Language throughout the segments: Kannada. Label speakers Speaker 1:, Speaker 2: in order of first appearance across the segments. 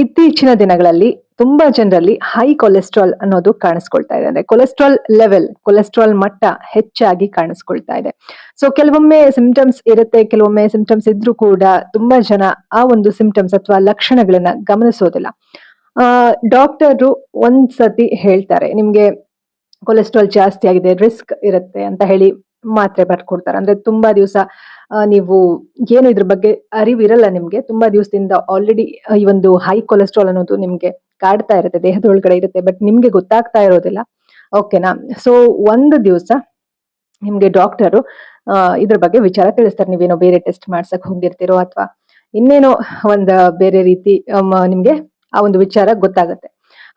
Speaker 1: ಇತ್ತೀಚಿನ ದಿನಗಳಲ್ಲಿ ತುಂಬಾ ಜನರಲ್ಲಿ ಹೈ ಕೊಲೆಸ್ಟ್ರಾಲ್ ಅನ್ನೋದು ಕಾಣಿಸ್ಕೊಳ್ತಾ ಇದೆ. ಅಂದ್ರೆ ಕೊಲೆಸ್ಟ್ರಾಲ್ ಮಟ್ಟ ಹೆಚ್ಚಾಗಿ ಕಾಣಿಸ್ಕೊಳ್ತಾ ಇದೆ. ಸೊ ಕೆಲವೊಮ್ಮೆ ಸಿಂಪ್ಟಮ್ಸ್ ಇರುತ್ತೆ, ಕೆಲವೊಮ್ಮೆ ಸಿಂಪ್ಟಮ್ಸ್ ಇದ್ರೂ ಕೂಡ ತುಂಬಾ ಜನ ಆ ಒಂದು ಸಿಂಪ್ಟಮ್ಸ್ ಅಥವಾ ಲಕ್ಷಣಗಳನ್ನ ಗಮನಿಸೋದಿಲ್ಲ. ಡಾಕ್ಟರು ಒಂದ್ಸತಿ ಹೇಳ್ತಾರೆ, ನಿಮ್ಗೆ ಕೊಲೆಸ್ಟ್ರಾಲ್ ಜಾಸ್ತಿ ಆಗಿದೆ, ರಿಸ್ಕ್ ಇರುತ್ತೆ ಅಂತ ಹೇಳಿ ಮಾತ್ರೆ ಬರ್ಕೊಡ್ತಾರೆ. ಅಂದ್ರೆ ತುಂಬಾ ದಿವಸ ನೀವು ಏನು ಇದ್ರ ಬಗ್ಗೆ ಅರಿವಿರಲ್ಲ ನಿಮ್ಗೆ. ತುಂಬಾ ದಿವಸದಿಂದ ಆಲ್ರೆಡಿ ಈ ಒಂದು ಹೈ ಕೊಲೆಸ್ಟ್ರಾಲ್ ಅನ್ನೋದು ನಿಮ್ಗೆ ಕಾಡ್ತಾ ಇರುತ್ತೆ, ದೇಹದ ಒಳಗಡೆ ಇರುತ್ತೆ, ಬಟ್ ನಿಮ್ಗೆ ಗೊತ್ತಾಗ್ತಾ ಇರೋದಿಲ್ಲ. ಓಕೆನಾ? ಸೊ ಒಂದು ದಿವಸ ನಿಮ್ಗೆ ಡಾಕ್ಟರು ಇದ್ರ ಬಗ್ಗೆ ವಿಚಾರ ತಿಳಿಸ್ತಾರೆ. ನೀವೇನೋ ಬೇರೆ ಟೆಸ್ಟ್ ಮಾಡ್ಸಕ್ ಹೋಗಿರ್ತೀರೋ ಅಥವಾ ಇನ್ನೇನೋ ಒಂದ್ ಬೇರೆ ರೀತಿ ನಿಮ್ಗೆ ಆ ಒಂದು ವಿಚಾರ ಗೊತ್ತಾಗುತ್ತೆ.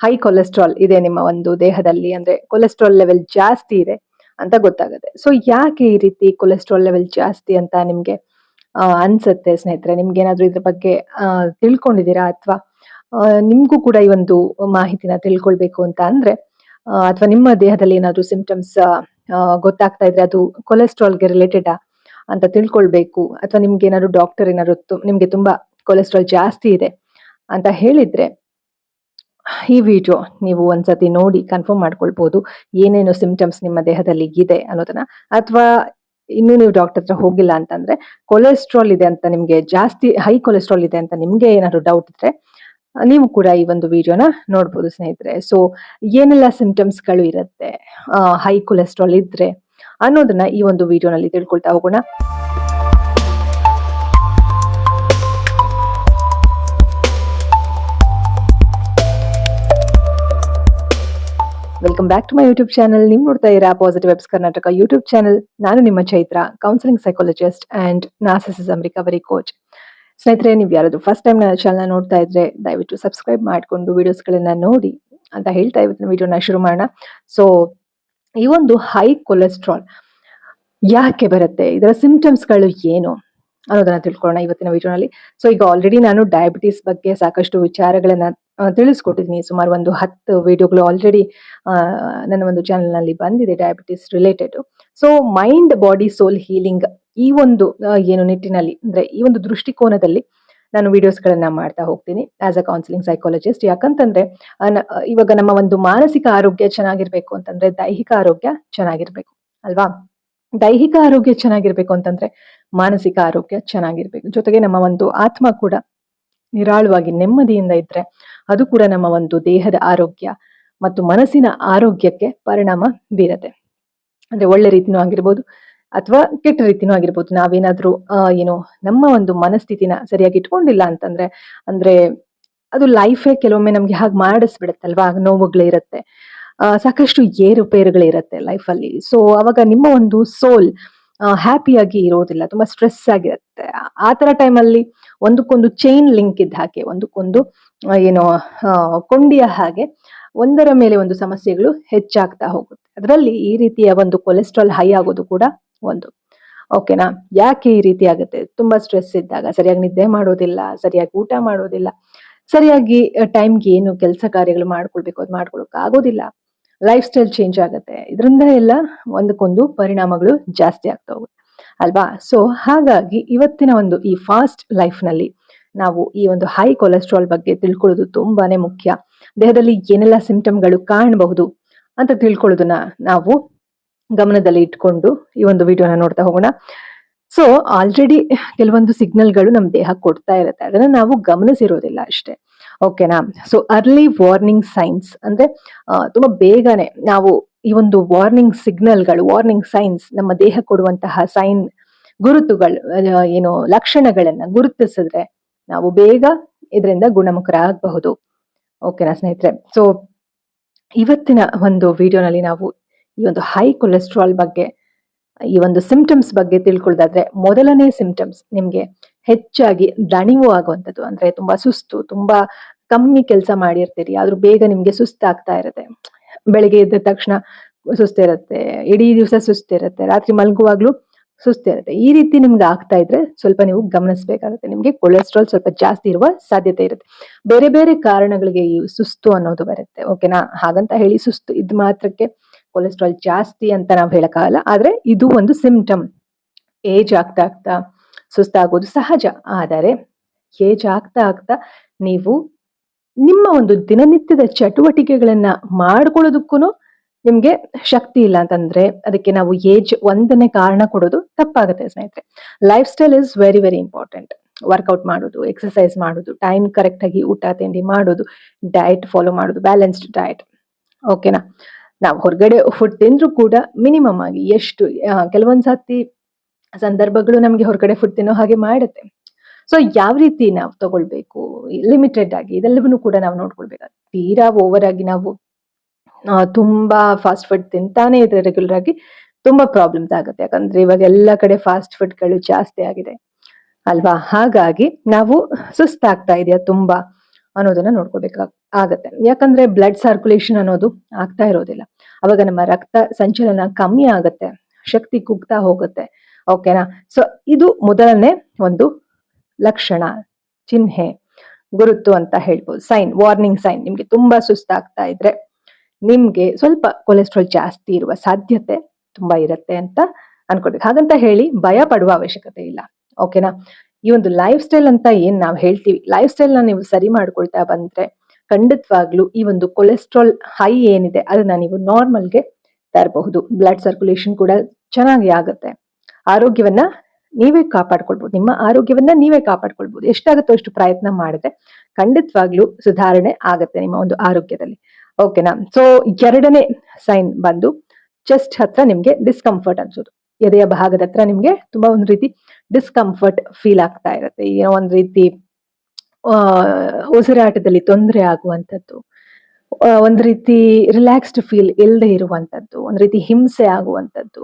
Speaker 1: ಹೈ ಕೊಲೆಸ್ಟ್ರಾಲ್ ಇದೆ ನಿಮ್ಮ ಒಂದು ದೇಹದಲ್ಲಿ, ಅಂದ್ರೆ ಕೊಲೆಸ್ಟ್ರಾಲ್ ಲೆವೆಲ್ ಜಾಸ್ತಿ ಇದೆ ಅಂತ ಗೊತ್ತಾಗುತ್ತೆ. ಸೊ ಯಾಕೆ ಈ ರೀತಿ ಕೊಲೆಸ್ಟ್ರಾಲ್ ಲೆವೆಲ್ ಜಾಸ್ತಿ ಅಂತ ನಿಮ್ಗೆ ಅನ್ಸುತ್ತೆ ಸ್ನೇಹಿತರೆ? ನಿಮ್ಗೆ ಏನಾದ್ರೂ ಇದ್ರ ಬಗ್ಗೆ ತಿಳ್ಕೊಂಡಿದ್ದೀರಾ ಅಥವಾ ನಿಮ್ಗೂ ಕೂಡ ಈ ಒಂದು ಮಾಹಿತಿನ ತಿಳ್ಕೊಳ್ಬೇಕು ಅಂತ ಅಂದ್ರೆ ಅಥವಾ ನಿಮ್ಮ ದೇಹದಲ್ಲಿ ಏನಾದ್ರೂ ಸಿಂಪ್ಟಮ್ಸ್ ಗೊತ್ತಾಗ್ತಾ ಇದ್ರೆ ಅದು ಕೊಲೆಸ್ಟ್ರಾಲ್ಗೆ ರಿಲೇಟೆಡ್ ಅಂತ ತಿಳ್ಕೊಳ್ಬೇಕು, ಅಥವಾ ನಿಮ್ಗೆ ಏನಾದ್ರು ಡಾಕ್ಟರ್ ಏನಾದ್ರು ನಿಮ್ಗೆ ತುಂಬಾ ಕೊಲೆಸ್ಟ್ರಾಲ್ ಜಾಸ್ತಿ ಇದೆ ಅಂತ ಹೇಳಿದ್ರೆ ಈ ವಿಡಿಯೋ ನೀವು ಒಂದ್ಸತಿ ನೋಡಿ ಕನ್ಫರ್ಮ್ ಮಾಡ್ಕೊಳ್ಬಹುದು ಏನೇನು ಸಿಂಪ್ಟಮ್ಸ್ ನಿಮ್ಮ ದೇಹದಲ್ಲಿ ಇದೆ ಅನ್ನೋದನ್ನ. ಅಥವಾ ಇನ್ನು ನೀವು ಡಾಕ್ಟರ್ ಹತ್ರ ಹೋಗಿಲ್ಲ ಅಂತಂದ್ರೆ ಕೊಲೆಸ್ಟ್ರಾಲ್ ಇದೆ ಅಂತ ನಿಮ್ಗೆ, ಜಾಸ್ತಿ ಹೈ ಕೊಲೆಸ್ಟ್ರಾಲ್ ಇದೆ ಅಂತ ನಿಮ್ಗೆ ಏನಾದ್ರು ಡೌಟ್ ಇದ್ರೆ ನೀವು ಕೂಡ ಈ ಒಂದು ವಿಡಿಯೋನ ನೋಡ್ಬೋದು ಸ್ನೇಹಿತರೆ. ಸೊ ಏನೆಲ್ಲ ಸಿಂಪ್ಟಮ್ಸ್ ಗಳು ಇರುತ್ತೆ ಹೈ ಕೊಲೆಸ್ಟ್ರಾಲ್ ಇದ್ರೆ ಅನ್ನೋದನ್ನ ಈ ಒಂದು ವಿಡಿಯೋನಲ್ಲಿ ತಿಳ್ಕೊಳ್ತಾ ಹೋಗೋಣ. Welcome back to my YouTube channel. ನೀವು ನೋಡ್ತಾ ಇರಾ positive vibes Karnataka YouTube channel. ನಾನು ನಿಮ್ಮ Chaitra, counselling psychologist and narcissism recovery coach. ಸ್ನೇಹಿತರೆ, ನೀವು ಯಾರಾದ್ರೂ ಫಸ್ಟ್ ಟೈಮ್ ನನ್ನ ಚಾನಲ್ ನೋಡ್ತಾ ಇದ್ರೆ ದಯವಿಟ್ಟು ಸಬ್ಸ್ಕ್ರೈಬ್ ಮಾಡಿಕೊಂಡು ವಿಡಿಯೋಸ್ಗಳನ್ನ ನೋಡಿ ಅಂತ ಹೇಳ್ತಾ ಇವತ್ತಿನ ವಿಡಿಯೋನ ಶುರು ಮಾಡೋಣ. ಸೊ ಈ ಒಂದು ಹೈ ಕೊಲೆಸ್ಟ್ರಾಲ್ ಯಾಕೆ ಬರುತ್ತೆ, ಇದರ ಸಿಂಪ್ಟಮ್ಸ್ಗಳು ಏನು ಅನ್ನೋದನ್ನ ತಿಳ್ಕೊಳ್ಳೋಣ ಇವತ್ತಿನ ವಿಡಿಯೋನಲ್ಲಿ. ಸೊ ಈಗ ಆಲ್ರೆಡಿ ನಾನು ಡಯಾಬಿಟಿಸ್ ಬಗ್ಗೆ ಸಾಕಷ್ಟು ವಿಚಾರಗಳನ್ನ ತಿಳಿಸ್ಕೊಟ್ಟಿದ್ದೀನಿ. ಸುಮಾರು ಒಂದು 10 ವಿಡಿಯೋಗಳು ಆಲ್ರೆಡಿ ನನ್ನ ಒಂದು ಚಾನೆಲ್ ನಲ್ಲಿ ಬಂದಿದೆ diabetes related. So mind body soul healing ಈ ಒಂದು ಏನು ನಿಟ್ಟಿನಲ್ಲಿ, ಅಂದ್ರೆ ಈ ಒಂದು ದೃಷ್ಟಿಕೋನದಲ್ಲಿ ನಾನು ವಿಡಿಯೋಸ್ಗಳನ್ನ ಮಾಡ್ತಾ ಹೋಗ್ತೀನಿ ಆಸ್ ಅ ಕೌನ್ಸಿಲಿಂಗ್ ಸೈಕಾಲಜಿಸ್ಟ್. ಯಾಕಂತಂದ್ರೆ ಇವಾಗ ನಮ್ಮ ಒಂದು ಮಾನಸಿಕ ಆರೋಗ್ಯ ಚೆನ್ನಾಗಿರ್ಬೇಕು ಅಂತಂದ್ರೆ ದೈಹಿಕ ಆರೋಗ್ಯ ಚೆನ್ನಾಗಿರ್ಬೇಕು ಅಲ್ವಾ? ದೈಹಿಕ ಆರೋಗ್ಯ ಚೆನ್ನಾಗಿರ್ಬೇಕು ಅಂತಂದ್ರೆ ಮಾನಸಿಕ ಆರೋಗ್ಯ ಚೆನ್ನಾಗಿರ್ಬೇಕು. ಜೊತೆಗೆ ನಮ್ಮ ಒಂದು ಆತ್ಮ ಕೂಡ ನಿರಾಳವಾಗಿ ನೆಮ್ಮದಿಯಿಂದ ಇದ್ರೆ ಅದು ಕೂಡ ನಮ್ಮ ಒಂದು ದೇಹದ ಆರೋಗ್ಯ ಮತ್ತು ಮನಸ್ಸಿನ ಆರೋಗ್ಯಕ್ಕೆ ಪರಿಣಾಮ ಬೀರತ್ತೆ. ಅಂದ್ರೆ ಒಳ್ಳೆ ರೀತಿನೂ ಆಗಿರ್ಬೋದು ಅಥವಾ ಕೆಟ್ಟ ರೀತಿನೂ ಆಗಿರ್ಬೋದು. ನಾವೇನಾದ್ರೂ ಏನು ನಮ್ಮ ಒಂದು ಮನಸ್ಥಿತಿನ ಸರಿಯಾಗಿ ಇಟ್ಕೊಂಡಿಲ್ಲ ಅಂತಂದ್ರೆ, ಅಂದ್ರೆ ಅದು ಲೈಫೇ ಕೆಲವೊಮ್ಮೆ ನಮ್ಗೆ ಹಾಗೆ ಮಾಡಿಸ್ಬಿಡತ್ತಲ್ವಾ? ನೋವುಗಳಿರತ್ತೆ, ಸಾಕಷ್ಟು ಏರುಪೇರುಗಳಿರತ್ತೆ ಲೈಫಲ್ಲಿ. ಸೊ ಅವಾಗ ನಿಮ್ಮ ಒಂದು ಸೋಲ್ ಹ್ಯಾಪಿಯಾಗಿ ಇರೋದಿಲ್ಲ, ತುಂಬಾ ಸ್ಟ್ರೆಸ್ ಆಗಿರುತ್ತೆ. ಆ ತರ ಟೈಮಲ್ಲಿ ಒಂದಕ್ಕೊಂದು ಚೈನ್ ಲಿಂಕ್ ಇದ್ದ ಹಾಗೆ, ಒಂದಕ್ಕೊಂದು ಏನೋ ಕೊಂಡಿಯ ಹಾಗೆ ಒಂದರ ಮೇಲೆ ಒಂದು ಸಮಸ್ಯೆಗಳು ಹೆಚ್ಚಾಗ್ತಾ ಹೋಗುತ್ತೆ. ಅದರಲ್ಲಿ ಈ ರೀತಿಯ ಒಂದು ಕೊಲೆಸ್ಟ್ರಾಲ್ ಹೈ ಆಗೋದು ಕೂಡ ಒಂದು. ಓಕೆನಾ? ಯಾಕೆ ಈ ರೀತಿ ಆಗುತ್ತೆ? ತುಂಬಾ ಸ್ಟ್ರೆಸ್ ಇದ್ದಾಗ ಸರಿಯಾಗಿ ನಿದ್ದೆ ಮಾಡೋದಿಲ್ಲ, ಸರಿಯಾಗಿ ಊಟ ಮಾಡೋದಿಲ್ಲ, ಸರಿಯಾಗಿ ಟೈಮ್ಗೆ ಏನು ಕೆಲಸ ಕಾರ್ಯಗಳು ಮಾಡ್ಕೊಳ್ಬೇಕು ಅದು ಮಾಡ್ಕೊಳಕ್ ಆಗೋದಿಲ್ಲ, ಲೈಫ್ ಸ್ಟೈಲ್ ಚೇಂಜ್ ಆಗುತ್ತೆ. ಇದರಿಂದ ಎಲ್ಲ ಒಂದಕ್ಕೊಂದು ಪರಿಣಾಮಗಳು ಜಾಸ್ತಿ ಆಗ್ತಾ ಹೋಗುತ್ತೆ ಅಲ್ವಾ? ಸೊ ಹಾಗಾಗಿ ಇವತ್ತಿನ ಒಂದು ಈ ಫಾಸ್ಟ್ ಲೈಫ್ ನಲ್ಲಿ ನಾವು ಈ ಒಂದು ಹೈ ಕೊಲೆಸ್ಟ್ರಾಲ್ ಬಗ್ಗೆ ತಿಳ್ಕೊಳ್ಳೋದು ತುಂಬಾನೇ ಮುಖ್ಯ. ದೇಹದಲ್ಲಿ ಏನೆಲ್ಲ ಸಿಂಪ್ಟಮ್ಗಳು ಕಾಣಬಹುದು ಅಂತ ತಿಳ್ಕೊಳ್ಳೋದನ್ನ ನಾವು ಗಮನದಲ್ಲಿ ಇಟ್ಕೊಂಡು ಈ ಒಂದು ವಿಡಿಯೋನ ನೋಡ್ತಾ ಹೋಗೋಣ. ಸೊ ಆಲ್ರೆಡಿ ಕೆಲವೊಂದು ಸಿಗ್ನಲ್ಗಳು ನಮ್ಮ ದೇಹ ಕೊಡ್ತಾ ಇರುತ್ತೆ, ಅದನ್ನ ನಾವು ಗಮನಿಸಿರೋದಿಲ್ಲ ಅಷ್ಟೇ. ಓಕೆನಾ? ಸೊ ಅರ್ಲಿ ವಾರ್ನಿಂಗ್ ಸೈನ್ಸ್ ಅಂದ್ರೆ ತುಂಬಾ ಬೇಗನೆ ನಾವು ಈ ಒಂದು ವಾರ್ನಿಂಗ್ ಸಿಗ್ನಲ್ಗಳು, ವಾರ್ನಿಂಗ್ ಸೈನ್ಸ್, ನಮ್ಮ ದೇಹ ಕೊಡುವಂತಹ ಸೈನ್, ಗುರುತುಗಳು, ಏನು ಲಕ್ಷಣಗಳನ್ನ ಗುರುತಿಸಿದ್ರೆ ನಾವು ಬೇಗ ಇದರಿಂದ ಗುಣಮುಖರಾಗಬಹುದು. ಓಕೆನಾ ಸ್ನೇಹಿತರೆ? ಸೊ ಇವತ್ತಿನ ಒಂದು ವಿಡಿಯೋನಲ್ಲಿ ನಾವು ಈ ಒಂದು ಹೈ ಕೊಲೆಸ್ಟ್ರಾಲ್ ಬಗ್ಗೆ, ಈ ಒಂದು ಸಿಂಪ್ಟಮ್ಸ್ ಬಗ್ಗೆ ತಿಳ್ಕೊಳ್ಳೋದಾದ್ರೆ, ಮೊದಲನೇ ಸಿಂಪ್ಟಮ್ಸ್ ನಿಮ್ಗೆ ಹೆಚ್ಚಾಗಿ ದಣಿವು ಆಗುವಂಥದ್ದು. ಅಂದ್ರೆ ತುಂಬಾ ಸುಸ್ತು, ತುಂಬಾ ಕಮ್ಮಿ ಕೆಲಸ ಮಾಡಿರ್ತೀರಿ ಆದ್ರೂ ಬೇಗ ನಿಮ್ಗೆ ಸುಸ್ತಾಗ್ತಾ ಇರುತ್ತೆ. ಬೆಳಿಗ್ಗೆ ಎದ್ದ ತಕ್ಷಣ ಸುಸ್ತಿರುತ್ತೆ, ಇಡೀ ದಿವಸ ಸುಸ್ತಿರುತ್ತೆ, ರಾತ್ರಿ ಮಲಗುವಾಗ್ಲೂ ಸುಸ್ತಿರುತ್ತೆ. ಈ ರೀತಿ ನಿಮ್ಗೆ ಆಗ್ತಾ ಇದ್ರೆ ಸ್ವಲ್ಪ ನೀವು ಗಮನಿಸಬೇಕಾಗುತ್ತೆ. ನಿಮ್ಗೆ ಕೊಲೆಸ್ಟ್ರಾಲ್ ಸ್ವಲ್ಪ ಜಾಸ್ತಿ ಇರುವ ಸಾಧ್ಯತೆ ಇರುತ್ತೆ. ಬೇರೆ ಬೇರೆ ಕಾರಣಗಳಿಗೆ ಈ ಸುಸ್ತು ಅನ್ನೋದು ಬರುತ್ತೆ. ಓಕೆನಾ? ಹಾಗಂತ ಹೇಳಿ ಸುಸ್ತು ಇದ್ ಮಾತ್ರಕ್ಕೆ ಕೊಲೆಸ್ಟ್ರಾಲ್ ಜಾಸ್ತಿ ಅಂತ ನಾವು ಹೇಳಕ್ಕಾಗಲ್ಲ. ಆದ್ರೆ ಇದು ಒಂದು ಸಿಂಪ್ಟಮ್. ಏಜ್ ಆಗ್ತಾ ಆಗ್ತಾ ಸುಸ್ತಾಗೋದು ಸಹಜ. ಆದರೆ ಏಜ್ ಆಗ್ತಾ ಆಗ್ತಾ ನೀವು ನಿಮ್ಮ ಒಂದು ದಿನನಿತ್ಯದ ಚಟುವಟಿಕೆಗಳನ್ನ ಮಾಡ್ಕೊಳ್ಳೋದಕ್ಕೂ ನಿಮ್ಗೆ ಶಕ್ತಿ ಇಲ್ಲ ಅಂತಂದ್ರೆ ಅದಕ್ಕೆ ನಾವು ಏಜ್ ಒಂದನೇ ಕಾರಣ ಕೊಡೋದು ತಪ್ಪಾಗುತ್ತೆ ಸ್ನೇಹಿತರೆ. Life style is very very important. Workout ಮಾಡೋದು, ಎಕ್ಸರ್ಸೈಸ್ ಮಾಡೋದು, ಟೈಮ್ ಕರೆಕ್ಟ್ ಆಗಿ ಊಟ ತಿಂಡಿ ಮಾಡೋದು, ಡಯಟ್ ಫಾಲೋ ಮಾಡೋದು, ಬ್ಯಾಲೆನ್ಸ್ಡ್ ಡಯಟ್. ಓಕೆನಾ? ನಾವು ಹೊರಗಡೆ ಫುಡ್ ತಿಂದ್ರು ಕೂಡ ಮಿನಿಮಮ್ ಆಗಿ ಎಷ್ಟು ಕೆಲವೊಂದ್ಸತಿ ಸಂದರ್ಭಗಳು ನಮ್ಗೆ ಹೊರಗಡೆ ಫುಡ್ ತಿನ್ನೋ ಹಾಗೆ ಮಾಡುತ್ತೆ. ಸೊ ಯಾವ ರೀತಿ ನಾವು ತಗೊಳ್ಬೇಕು, ಲಿಮಿಟೆಡ್ ಆಗಿ ಇದೆಲ್ಲವನ್ನೂ ಕೂಡ ನಾವು ನೋಡ್ಕೊಳ್ಬೇಕು. ತೀರಾ ಓವರ್ ಆಗಿ ನಾವು ತುಂಬಾ ಫಾಸ್ಟ್ ಫುಡ್ ತಿಂತಾನೆ ಇದ್ರೆ ರೆಗ್ಯುಲರ್ ಆಗಿ ತುಂಬಾ ಪ್ರಾಬ್ಲಮ್ಸ್ ಆಗುತ್ತೆ. ಯಾಕಂದ್ರೆ ಇವಾಗ ಎಲ್ಲ ಕಡೆ ಫಾಸ್ಟ್ ಫುಡ್ಗಳು ಜಾಸ್ತಿ ಆಗಿದೆ ಅಲ್ವಾ? ಹಾಗಾಗಿ ನಾವು ಸುಸ್ತಾಗ್ತಾ ಇದೆಯಾ ತುಂಬಾ ಅನ್ನೋದನ್ನ ನೋಡ್ಕೋಬೇಕಾಗತ್ತೆ. ಯಾಕಂದ್ರೆ ಬ್ಲಡ್ ಸರ್ಕ್ಯುಲೇಷನ್ ಅನ್ನೋದು ಆಗ್ತಾ ಇರೋದಿಲ್ಲ. ಅವಾಗ ನಮ್ಮ ರಕ್ತ ಸಂಚಲನ ಕಮ್ಮಿ ಆಗತ್ತೆ, ಶಕ್ತಿ ಕುಗ್ತಾ ಹೋಗುತ್ತೆ. ಓಕೆನಾ? ಸೊ ಇದು ಮೊದಲನೇ ಒಂದು ಲಕ್ಷಣ, ಚಿಹ್ನೆ, ಗುರುತು ಅಂತ ಹೇಳ್ಬೋದು. Sign, warning sign. ನಿಮ್ಗೆ ತುಂಬಾ ಸುಸ್ತಾಗ್ತಾ ಇದ್ರೆ ನಿಮ್ಗೆ ಸ್ವಲ್ಪ ಕೊಲೆಸ್ಟ್ರಾಲ್ ಜಾಸ್ತಿ ಇರುವ ಸಾಧ್ಯತೆ ತುಂಬಾ ಇರುತ್ತೆ ಅಂತ ಅನ್ಕೊಳ್ಬೇಕು. ಹಾಗಂತ ಹೇಳಿ ಭಯ ಪಡುವ ಅವಶ್ಯಕತೆ ಇಲ್ಲ. ಓಕೆನಾ? ಈ ಒಂದು ಲೈಫ್ ಸ್ಟೈಲ್ ಅಂತ ಏನ್ ನಾವು ಹೇಳ್ತೀವಿ, ಲೈಫ್ ಸ್ಟೈಲ್ ನ ನೀವು ಸರಿ ಮಾಡ್ಕೊಳ್ತಾ ಬಂದ್ರೆ ಖಂಡಿತವಾಗ್ಲೂ ಈ ಒಂದು ಕೊಲೆಸ್ಟ್ರಾಲ್ ಹೈ ಏನಿದೆ ಅದನ್ನ ನೀವು ನಾರ್ಮಲ್ಗೆ ತರಬಹುದು. ಬ್ಲಡ್ ಸರ್ಕ್ಯುಲೇಷನ್ ಕೂಡ ಚೆನ್ನಾಗಿ ಆಗುತ್ತೆ. ಆರೋಗ್ಯವನ್ನ ನೀವೇ ಕಾಪಾಡ್ಕೊಳ್ಬಹುದು. ನಿಮ್ಮ ಆರೋಗ್ಯವನ್ನ ನೀವೇ ಕಾಪಾಡ್ಕೊಳ್ಬಹುದು. ಎಷ್ಟಾಗುತ್ತೋ ಅಷ್ಟು ಪ್ರಯತ್ನ ಮಾಡಿದ್ರೆ ಖಂಡಿತವಾಗ್ಲೂ ಸುಧಾರಣೆ ಆಗತ್ತೆ ನಿಮ್ಮ ಒಂದು ಆರೋಗ್ಯದಲ್ಲಿ. ಓಕೆನಾ? ಸೊ ಎರಡನೇ ಸೈನ್ ಬಂದು ಚೆಸ್ಟ್ ಹತ್ರ ನಿಮ್ಗೆ ಡಿಸ್ಕಂಫರ್ಟ್ ಅನ್ಸೋದು. ಎದೆಯ ಭಾಗದ ಹತ್ರ ನಿಮ್ಗೆ ತುಂಬಾ ಒಂದ್ ರೀತಿ ಡಿಸ್ಕಂಫರ್ಟ್ ಫೀಲ್ ಆಗ್ತಾ ಇರುತ್ತೆ. ಏನೋ ಒಂದ್ ರೀತಿ ಉಸಿರಾಟದಲ್ಲಿ ತೊಂದರೆ ಆಗುವಂಥದ್ದು, ಒಂದ್ ರೀತಿ ರಿಲ್ಯಾಕ್ಸ್ಡ್ ಫೀಲ್ ಇಲ್ಲದೆ ಇರುವಂತದ್ದು, ಒಂದ್ ರೀತಿ ಹಿಂಸೆ ಆಗುವಂತದ್ದು,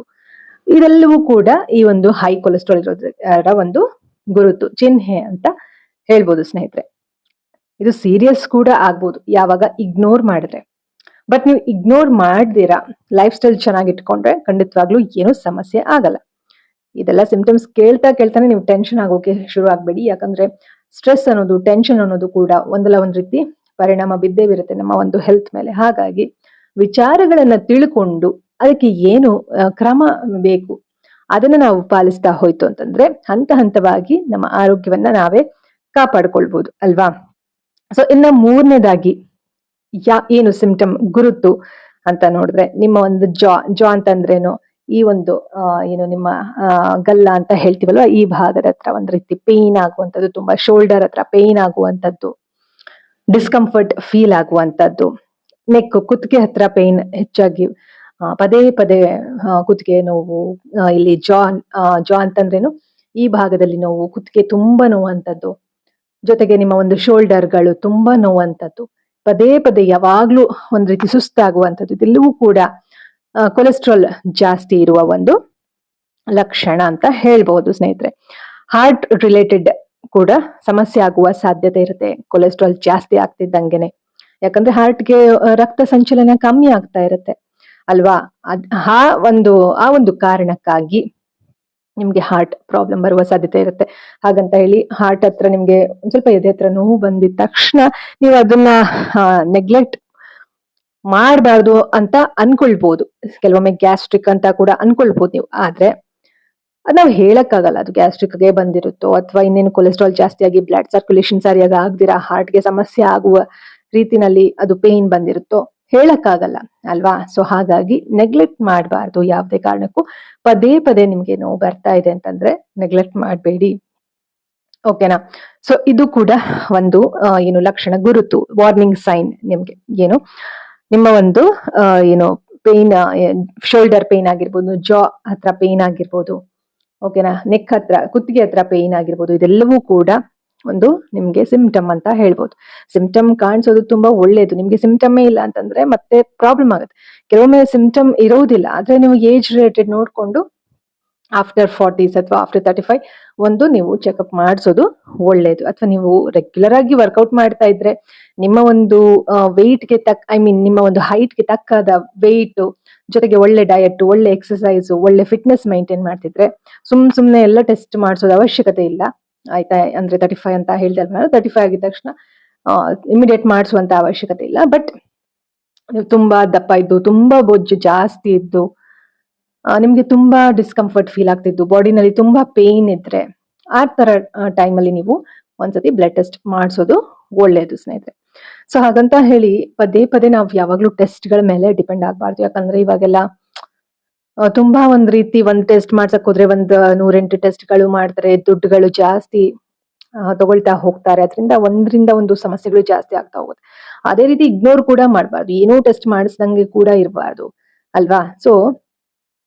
Speaker 1: ಇದೆಲ್ಲವೂ ಕೂಡ ಈ ಒಂದು ಹೈ ಕೊಲೆಸ್ಟ್ರಾಲ್ ಇರೋದ್ರ ಒಂದು ಗುರುತು, ಚಿಹ್ನೆ ಅಂತ ಹೇಳ್ಬೋದು ಸ್ನೇಹಿತರೆ. ಇದು ಸೀರಿಯಸ್ ಕೂಡ ಆಗ್ಬೋದು ಯಾವಾಗ ಇಗ್ನೋರ್ ಮಾಡಿದ್ರೆ. ಬಟ್ ನೀವು ಇಗ್ನೋರ್ ಮಾಡ್ದಿರಾ ಲೈಫ್ ಸ್ಟೈಲ್ ಚೆನ್ನಾಗಿ ಇಟ್ಕೊಂಡ್ರೆ ಖಂಡಿತವಾಗ್ಲೂ ಏನೂ ಸಮಸ್ಯೆ ಆಗಲ್ಲ. ಇದೆಲ್ಲ ಸಿಂಪ್ಟಮ್ಸ್ ಕೇಳ್ತಾನೆ ನೀವು ಟೆನ್ಷನ್ ಆಗೋಕೆ ಶುರು ಆಗ್ಬೇಡಿ. ಯಾಕಂದ್ರೆ ಸ್ಟ್ರೆಸ್ ಅನ್ನೋದು, ಟೆನ್ಷನ್ ಅನ್ನೋದು ಕೂಡ ಒಂದಲ್ಲ ಒಂದ್ ರೀತಿ ಪರಿಣಾಮ ಬಿದ್ದೇ ಬೀರುತ್ತೆ ನಮ್ಮ ಒಂದು ಹೆಲ್ತ್ ಮೇಲೆ. ಹಾಗಾಗಿ ವಿಚಾರಗಳನ್ನ ತಿಳ್ಕೊಂಡು ಅದಕ್ಕೆ ಏನು ಕ್ರಮ ಬೇಕು ಅದನ್ನ ನಾವು ಪಾಲಿಸ್ತಾ ಹೋಯ್ತು ಅಂತಂದ್ರೆ ಹಂತ ಹಂತವಾಗಿ ನಮ್ಮ ಆರೋಗ್ಯವನ್ನ ನಾವೇ ಕಾಪಾಡ್ಕೊಳ್ಬಹುದು ಅಲ್ವಾ? ಸೊ ಇನ್ನ ಮೂರನೇದಾಗಿ ಏನು ಸಿಂಪ್ಟಮ್, ಗುರುತು ಅಂತ ನೋಡಿದ್ರೆ ನಿಮ್ಮ ಒಂದು ಜಾ ಅಂತಂದ್ರೇನು, ಈ ಒಂದು ಏನು ನಿಮ್ಮ ಗಲ್ಲ ಅಂತ ಹೇಳ್ತೀವಲ್ವಾ, ಈ ಭಾಗದ ಹತ್ರ ಒಂದ್ ರೀತಿ ಪೇನ್ ಆಗುವಂಥದ್ದು, ತುಂಬಾ ಶೋಲ್ಡರ್ ಹತ್ರ ಪೇನ್ ಆಗುವಂಥದ್ದು, ಡಿಸ್ಕಂಫರ್ಟ್ ಫೀಲ್ ಆಗುವಂಥದ್ದು, ನೆಕ್ ಕುತ್ತಿಗೆ ಹತ್ರ ಪೇನ್ ಹೆಚ್ಚಾಗಿ ಪದೇ ಪದೇ ಕುತ್ತಿಗೆ ನೋವು, ಇಲ್ಲಿ ಜಾ ಅಂತಂದ್ರೇನು ಈ ಭಾಗದಲ್ಲಿ ನೋವು, ಕುತ್ತಿಗೆ ತುಂಬಾ ನೋವಂಥದ್ದು, ಜೊತೆಗೆ ನಿಮ್ಮ ಒಂದು ಶೋಲ್ಡರ್ಗಳು ತುಂಬಾ ನೋವಂಥದ್ದು, ಪದೇ ಪದೇ ಯಾವಾಗ್ಲೂ ಒಂದ್ ರೀತಿ ಸುಸ್ತಾಗುವಂಥದ್ದು, ಇದೆಲ್ಲವೂ ಕೂಡ ಕೊಲೆಸ್ಟ್ರಾಲ್ ಜಾಸ್ತಿ ಇರುವ ಒಂದು ಲಕ್ಷಣ ಅಂತ ಹೇಳ್ಬಹುದು ಸ್ನೇಹಿತರೆ. ಹಾರ್ಟ್ ರಿಲೇಟೆಡ್ ಕೂಡ ಸಮಸ್ಯೆ ಆಗುವ ಸಾಧ್ಯತೆ ಇರುತ್ತೆ ಕೊಲೆಸ್ಟ್ರಾಲ್ ಜಾಸ್ತಿ ಆಗ್ತಿದ್ದಂಗೆನೆ. ಯಾಕಂದ್ರೆ ಹಾರ್ಟ್ಗೆ ರಕ್ತ ಸಂಚಲನ ಕಮ್ಮಿ ಆಗ್ತಾ ಇರುತ್ತೆ ಅಲ್ವಾ? ಆ ಒಂದು ಕಾರಣಕ್ಕಾಗಿ ನಿಮ್ಗೆ ಹಾರ್ಟ್ ಪ್ರಾಬ್ಲಮ್ ಬರುವ ಸಾಧ್ಯತೆ ಇರುತ್ತೆ. ಹಾಗಂತ ಹೇಳಿ ಹಾರ್ಟ್ ಹತ್ರ ನಿಮ್ಗೆ ಒಂದ್ ಸ್ವಲ್ಪ ಎದೆ ಹತ್ರ ನೋವು ಬಂದಿದ ತಕ್ಷಣ ನೀವು ಅದನ್ನ ನೆಗ್ಲೆಕ್ಟ್ ಮಾಡಬಾರ್ದು ಅಂತ ಅನ್ಕೊಳ್ಬಹುದು. ಕೆಲವೊಮ್ಮೆ ಗ್ಯಾಸ್ಟ್ರಿಕ್ ಅಂತ ಕೂಡ ಅನ್ಕೊಳ್ಬಹುದು ನೀವು. ಆದ್ರೆ ಅದ್ ನಾವ್ ಹೇಳಕ್ಕಾಗಲ್ಲ ಅದು ಗ್ಯಾಸ್ಟ್ರಿಕ್ಗೆ ಬಂದಿರುತ್ತೋ ಅಥವಾ ಇನ್ನೇನು ಕೊಲೆಸ್ಟ್ರಾಲ್ ಜಾಸ್ತಿ ಆಗಿ ಬ್ಲಡ್ ಸರ್ಕ್ಯುಲೇಷನ್ ಸರಿಯಾಗಿ ಆಗದಿರಾ ಹಾರ್ಟ್ಗೆ ಸಮಸ್ಯೆ ಆಗುವ ರೀತಿನಲ್ಲಿ ಅದು ಪೇನ್ ಬಂದಿರುತ್ತೋ ಹೇಳಕ್ಕಾಗಲ್ಲ ಅಲ್ವಾ? ಸೊ ಹಾಗಾಗಿ ನೆಗ್ಲೆಕ್ಟ್ ಮಾಡಬಾರ್ದು ಯಾವುದೇ ಕಾರಣಕ್ಕೂ. ಪದೇ ಪದೇ ನಿಮ್ಗೆ ನೋವು ಬರ್ತಾ ಇದೆ ಅಂತಂದ್ರೆ ನೆಗ್ಲೆಕ್ಟ್ ಮಾಡಬೇಡಿ. ಓಕೆನಾ? ಸೊ ಇದು ಕೂಡ ಒಂದು ಏನು ಲಕ್ಷಣ, ಗುರುತು, ವಾರ್ನಿಂಗ್ ಸೈನ್ ನಿಮ್ಗೆ. ಏನು ನಿಮ್ಮ ಒಂದು ಏನು ಪೇನ್, ಶೋಲ್ಡರ್ ಪೇನ್ ಆಗಿರ್ಬೋದು, ಜಾ ಹತ್ರ ಪೇನ್ ಆಗಿರ್ಬೋದು, ಓಕೆನಾ, ನೆಕ್ ಹತ್ರ, ಕುತ್ತಿಗೆ ಹತ್ರ ಪೇನ್ ಆಗಿರ್ಬೋದು, ಇದೆಲ್ಲವೂ ಕೂಡ ಒಂದು ನಿಮ್ಗೆ ಸಿಂಪ್ಟಮ್ ಅಂತ ಹೇಳ್ಬೋದು. ಸಿಂಪ್ಟಮ್ ಕಾಣಿಸೋದು ತುಂಬಾ ಒಳ್ಳೇದು. ನಿಮ್ಗೆ ಸಿಂಪ್ಟಮೇ ಇಲ್ಲ ಅಂತಂದ್ರೆ ಮತ್ತೆ ಪ್ರಾಬ್ಲಮ್ ಆಗುತ್ತೆ. ಕೆಲವೊಮ್ಮೆ ಸಿಂಪ್ಟಮ್ ಇರೋದಿಲ್ಲ, ಆದ್ರೆ ನೀವು ಏಜ್ ರಿಲೇಟೆಡ್ ನೋಡ್ಕೊಂಡು ಆಫ್ಟರ್ 40s ಅಥವಾ ಆಫ್ಟರ್ 35 ಒಂದು ನೀವು ಚೆಕ್ಅಪ್ ಮಾಡಿಸೋದು ಒಳ್ಳೇದು. ಅಥವಾ ನೀವು ರೆಗ್ಯುಲರ್ ಆಗಿ ವರ್ಕೌಟ್ ಮಾಡ್ತಾ ಇದ್ರೆ ನಿಮ್ಮ ಒಂದು ವೆಯ್ಟ್ಗೆ ನಿಮ್ಮ ಒಂದು ಹೈಟ್ಗೆ ತಕ್ಕಾದ ವೆಯ್ಟ್ ಜೊತೆಗೆ ಒಳ್ಳೆ ಡಯಟ್, ಒಳ್ಳೆ ಎಕ್ಸಸೈಸ್, ಒಳ್ಳೆ ಫಿಟ್ನೆಸ್ ಮೈಂಟೈನ್ ಮಾಡ್ತಿದ್ರೆ ಸುಮ್ನೆ ಎಲ್ಲ ಟೆಸ್ಟ್ ಮಾಡಿಸೋದು ಅವಶ್ಯಕತೆ ಇಲ್ಲ ಆಯ್ತಾ? ಅಂದ್ರೆ 35 ಅಂತ ಹೇಳ್ದಲ್ವ, 35 ಆಗಿದ ತಕ್ಷಣ ಇಮಿಡಿಯೇಟ್ ಮಾಡಿಸುವಂತ ಅವಶ್ಯಕತೆ ಇಲ್ಲ. ಬಟ್ ನೀವು ತುಂಬಾ ದಪ್ಪ ಇದ್ದು, ತುಂಬಾ ಬೊಜ್ಜು ಜಾಸ್ತಿ ಇದ್ದು, ನಿಮ್ಗೆ ತುಂಬಾ ಡಿಸ್ಕಂಫರ್ಟ್ ಫೀಲ್ ಆಗ್ತಿದ್ದು, ಬಾಡಿನಲ್ಲಿ ತುಂಬಾ ಪೇನ್ ಇದ್ರೆ ಆ ತರ ಟೈಮಲ್ಲಿ ನೀವು ಒಂದ್ಸತಿ ಬ್ಲಡ್ ಟೆಸ್ಟ್ ಮಾಡಿಸೋದು ಒಳ್ಳೇದು ಸ್ನೇಹಿತರೆ. ಸೊ ಹಾಗಂತ ಹೇಳಿ ಪದೇ ಪದೇ ನಾವು ಯಾವಾಗ್ಲೂ ಟೆಸ್ಟ್‌ಗಳ ಮೇಲೆ ಡಿಪೆಂಡ್ ಆಗ್ಬಾರ್ದು. ಯಾಕಂದ್ರೆ ಇವಾಗೆಲ್ಲ ತುಂಬಾ ಒಂದ್ ರೀತಿ ಒಂದ್ ಟೆಸ್ಟ್ ಮಾಡ್ಸಕ್ ಹೋದ್ರೆ ಒಂದ್ 108 ಟೆಸ್ಟ್‌ಗಳು ಮಾಡ್ತಾರೆ. ದುಡ್ಡುಗಳು ಜಾಸ್ತಿ ತಗೊಳ್ತಾ ಹೋಗ್ತಾರೆ. ಅದ್ರಿಂದ ಒಂದ್ರಿಂದ ಒಂದು ಸಮಸ್ಯೆಗಳು ಜಾಸ್ತಿ ಆಗ್ತಾ ಹೋಗುತ್ತೆ. ಅದೇ ರೀತಿ ಇಗ್ನೋರ್ ಕೂಡ ಮಾಡ್ಬಾರ್ದು. ಏನೂ ಟೆಸ್ಟ್ ಮಾಡಿಸ್ದಂಗೆ ಕೂಡ ಇರ್ಬಾರ್ದು. ಅಲ್ವಾ? ಸೊ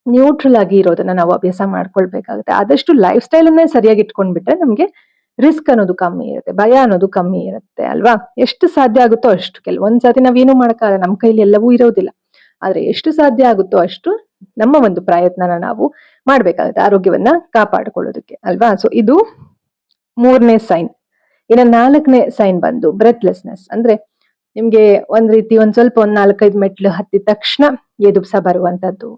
Speaker 1: ನ್ಯೂಟ್ರಲ್ ಆಗಿ ಇರೋದನ್ನ ನಾವು ಅಭ್ಯಾಸ ಮಾಡ್ಕೊಳ್ಬೇಕಾಗುತ್ತೆ. ಆದಷ್ಟು ಲೈಫ್ ಸ್ಟೈಲನ್ನೇ ಸರಿಯಾಗಿ ಇಟ್ಕೊಂಡ್ಬಿಟ್ರೆ ನಮ್ಗೆ ರಿಸ್ಕ್ ಅನ್ನೋದು ಕಮ್ಮಿ ಇರುತ್ತೆ. ಭಯ ಅನ್ನೋದು ಕಮ್ಮಿ ಇರುತ್ತೆ ಅಲ್ವಾ? ಎಷ್ಟು ಸಾಧ್ಯ ಆಗುತ್ತೋ ಅಷ್ಟು. ಕೆಲವೊಂದ್ ಸತಿ ನಾವೇನು ಮಾಡಕ್ಕಾಗಲ್ಲ. ನಮ್ ಕೈಲಿ ಎಲ್ಲವೂ ಇರೋದಿಲ್ಲ. ಆದ್ರೆ ಎಷ್ಟು ಸಾಧ್ಯ ಆಗುತ್ತೋ ಅಷ್ಟು ನಮ್ಮ ಒಂದು ಪ್ರಯತ್ನನ ನಾವು ಮಾಡ್ಬೇಕಾಗುತ್ತೆ ಆರೋಗ್ಯವನ್ನ ಕಾಪಾಡಿಕೊಳ್ಳೋದಕ್ಕೆ ಅಲ್ವಾ? ಸೊ ಇದು 3ನೇ ಸೈನ್. ಇನ್ನ 4ನೇ ಸೈನ್ ಬಂದು ಬ್ರೆತ್ಲೆಸ್ನೆಸ್. ಅಂದ್ರೆ ನಿಮ್ಗೆ ಒಂದ್ ರೀತಿ ಸ್ವಲ್ಪ 4-5 ಮೆಟ್ಲು ಹತ್ತಿದ ತಕ್ಷಣ ಎದುಪ್ಸ ಬರುವಂತದ್ದು.